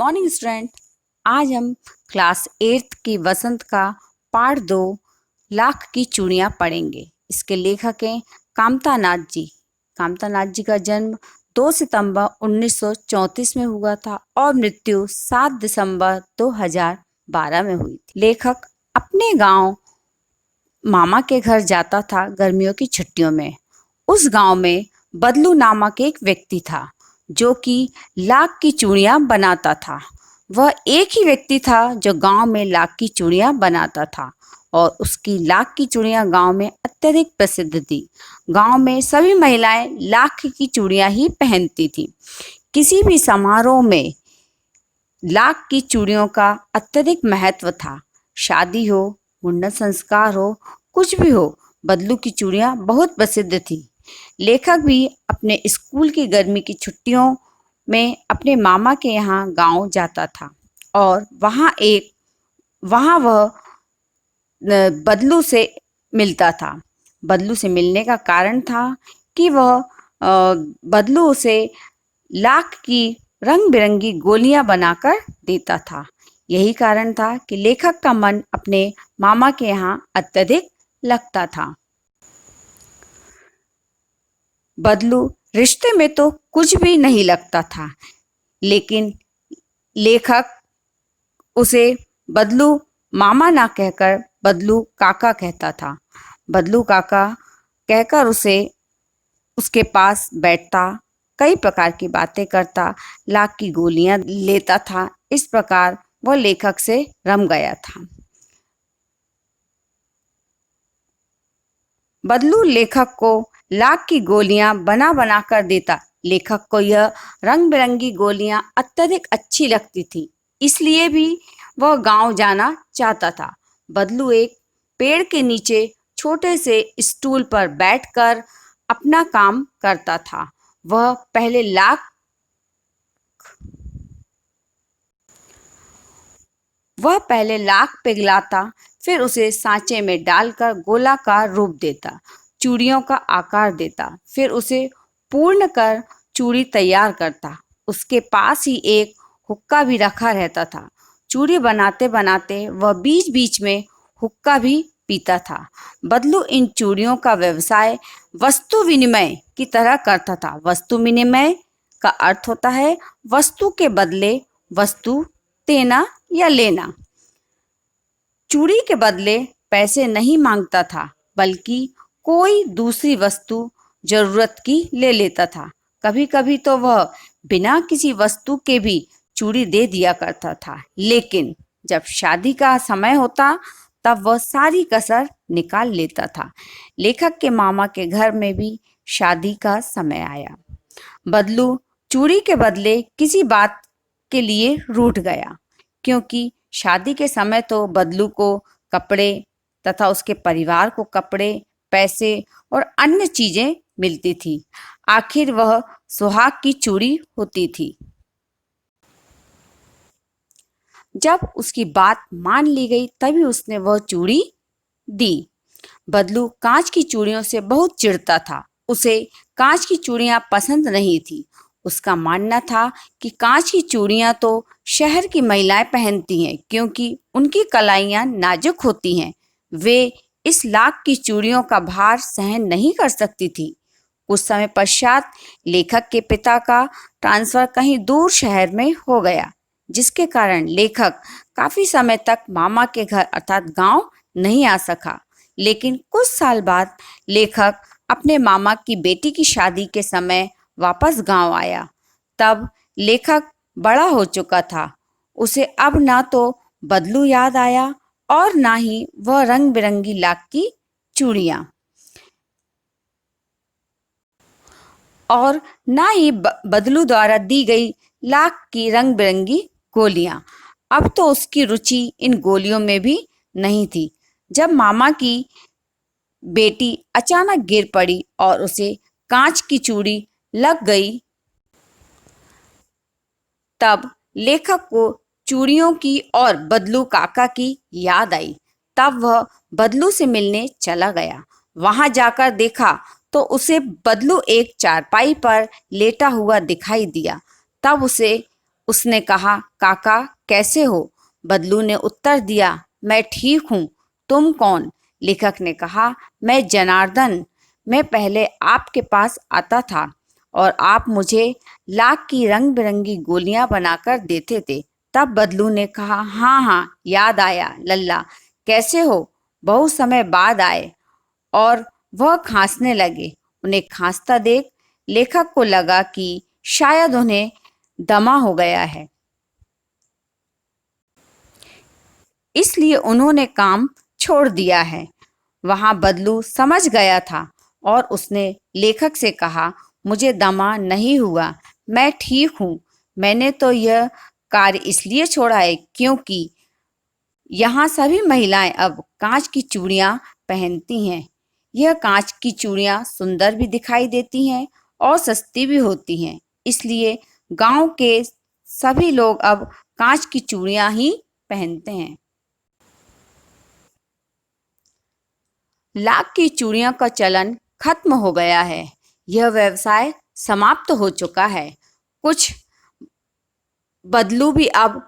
Morning student. आज हम class 8 की वसंत का पार्ट 2 लाख की चूड़ियाँ पढ़ेंगे। इसके लेखक हैं कामता नाथ जी। कामता नाथ जी का जन्म 2 सितंबर 1934 में हुआ था और मृत्यु 7 दिसंबर 2012 में हुई थी। लेखक अपने गांव मामा के घर जाता था गर्मियों की छुट्टियों में। उस गांव में बदलू नामक एक व्यक्ति था जो कि लाख की चूड़ियाँ बनाता था। वह एक ही व्यक्ति था जो गांव में लाख की चूड़ियाँ बनाता था और उसकी लाख की चूड़ियाँ गांव में अत्यधिक प्रसिद्ध थी। गांव में सभी महिलाएं लाख की चूड़ियाँ ही पहनती थीं। किसी भी समारोह में लाख की चूड़ियों का अत्यधिक महत्व था। शादी हो, मुंडन संस्कार हो, कुछ भी हो, बदलू की चूड़ियाँ बहुत प्रसिद्ध थी। लेखक भी अपने स्कूल की गर्मी की छुट्टियों में अपने मामा के यहाँ गांव जाता था और वहाँ वह बदलू से मिलता था। बदलू से मिलने का कारण था कि वह बदलू उसे लाख की रंग बिरंगी गोलियां बनाकर देता था। यही कारण था कि लेखक का मन अपने मामा के यहाँ अत्यधिक लगता था। बदलू रिश्ते में तो कुछ भी नहीं लगता था, लेकिन लेखक उसे बदलू मामा ना कहकर बदलू काका कहता था। बदलू काका कहकर उसके पास बैठता, कई प्रकार की बातें करता, लाख की गोलियां लेता था। इस प्रकार वह लेखक से रम गया था। बदलू लेखक को लाख की गोलियां बना बना कर देता। लेखक को यह रंग बिरंगी गोलियां अत्यधिक अच्छी लगती थी, इसलिए भी वह गांव जाना चाहता था। बदलू एक पेड़ के नीचे छोटे से स्टूल पर बैठकर अपना काम करता था। वह पहले लाख पिघलाता, फिर उसे सांचे में डालकर गोलाकार रूप देता, चूड़ियों का आकार देता, फिर उसे पूर्ण कर चूड़ी तैयार करता। उसके पास ही एक हुक्का भी रखा रहता था। चूड़ी बनाते बनाते वह बीच बीच में हुक्का भी पीता था। बदलू इन चूड़ियों का व्यवसाय वस्तु विनिमय की तरह करता था। वस्तु विनिमय का अर्थ होता है वस्तु के बदले वस्तु देना या लेना। चूड़ी के बदले पैसे नहीं मांगता था, बल्कि कोई दूसरी वस्तु जरूरत की ले लेता था। कभी कभी तो वह बिना किसी वस्तु के भी चूड़ी दे दिया करता था, लेकिन जब शादी का समय होता तब वह सारी कसर निकाल लेता था। लेखक के मामा के घर में भी शादी का समय आया। बदलू चूड़ी के बदले किसी बात के लिए रूठ गया, क्योंकि शादी के समय तो बदलू को कपड़े तथा उसके परिवार को कपड़े, पैसे और अन्य चीजें मिलती थी। आखिर वह सुहाग की चूड़ी होती थी। जब उसकी बात मान ली गई तभी उसने वह चूड़ी दी। बदलू कांच की चूड़ियों से बहुत चिढ़ता था। उसे कांच की चूड़ियां पसंद नहीं थी। उसका मानना था कि कांच की चूड़ियां तो शहर की महिलाएं पहनती हैं, क्योंकि उनकी कलाइयां नाजुक होती हैं। वे इस लाख की चूड़ियों का भार सहन नहीं कर सकती थी। कुछ समय पश्चात लेखक के पिता का ट्रांसफर कहीं दूर शहर में हो गया, जिसके कारण लेखक काफी समय तक मामा के घर अर्थात गांव नहीं आ सका। लेकिन कुछ साल बाद लेखक अपने मामा की बेटी की शादी के समय वापस गांव आया। तब लेखक बड़ा हो चुका था। उसे अब ना तो बदलू याद आया और ना ही वह रंग बिरंगी लाख की चूड़ियां, और ना ही बदलू द्वारा दी गई लाख की रंग बिरंगी गोलियां। अब तो उसकी रुचि इन गोलियों में भी नहीं थी। जब मामा की बेटी अचानक गिर पड़ी और उसे कांच की चूड़ी लग गई, तब लेखक को चूड़ियों की और बदलू काका की याद आई। तब वह बदलू से मिलने चला गया। वहां जाकर देखा तो उसे बदलू एक चारपाई पर लेटा हुआ दिखाई दिया। तब उसने कहा, काका कैसे हो? बदलू ने उत्तर दिया, मैं ठीक हूँ, तुम कौन? लेखक ने कहा, मैं जनार्दन। मैं पहले आपके पास आता था और आप मुझे लाख की रंग बिरंगी गोलियां बनाकर देते थे। तब बदलू ने कहा, हाँ हाँ, याद आया लल्ला, कैसे हो? बहुत समय बाद आए। और वह खांसने लगे। उन्हें खांसता देख लेखक को लगा कि शायद उन्हें दमा हो गया है, इसलिए उन्होंने काम छोड़ दिया है। वहां बदलू समझ गया था और उसने लेखक से कहा, मुझे दमा नहीं हुआ, मैं ठीक हूँ। मैंने तो यह कार्य इसलिए छोड़ा है क्योंकि यहाँ सभी महिलाएं अब कांच की चूड़ियां पहनती हैं। यह कांच की चूड़ियां सुंदर भी दिखाई देती हैं और सस्ती भी होती हैं। इसलिए गांव के सभी लोग अब कांच की चूड़ियां ही पहनते हैं। लाख की चूड़ियों का चलन खत्म हो गया है। यह व्यवसाय समाप्त हो चुका है। कुछ बदलू भी अब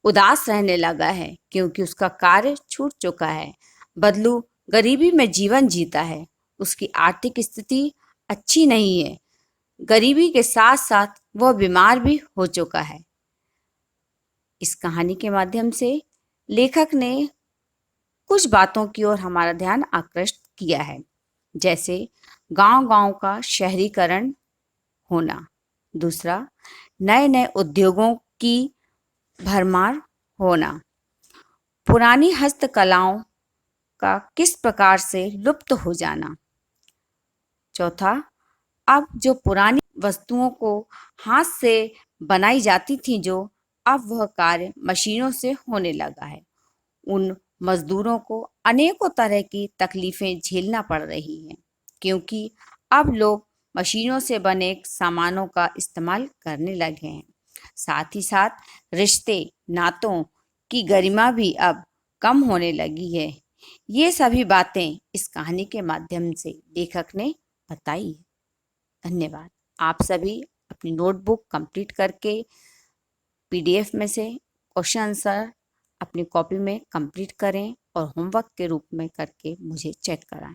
उदास रहने लगा है क्योंकि उसका कार्य छूट चुका है। बदलू गरीबी में जीवन जीता है। उसकी आर्थिक स्थिति अच्छी नहीं है। गरीबी के साथ साथ वह बीमार भी हो चुका है। इस कहानी के माध्यम से लेखक ने कुछ बातों की ओर हमारा ध्यान आकृष्ट किया है, जैसे गांव-गांव का शहरीकरण होना। दूसरा, नए नए उद्योगों की भरमार होना। पुरानी हस्तकलाओं का किस प्रकार से लुप्त हो जाना। चौथा, अब जो पुरानी वस्तुओं को हाथ से बनाई जाती थी अब वह कार्य मशीनों से होने लगा है। उन मजदूरों को अनेकों तरह की तकलीफें झेलना पड़ रही हैं क्योंकि अब लोग मशीनों से बने सामानों का इस्तेमाल करने लगे हैं। साथ ही साथ रिश्ते नातों की गरिमा भी अब कम होने लगी है। ये सभी बातें इस कहानी के माध्यम से लेखक ने बताई है। धन्यवाद। आप सभी अपनी नोटबुक कंप्लीट करके पीडीएफ में से क्वेश्चन आंसर अपनी कॉपी में कंप्लीट करें और होमवर्क के रूप में करके मुझे चेक कराएं।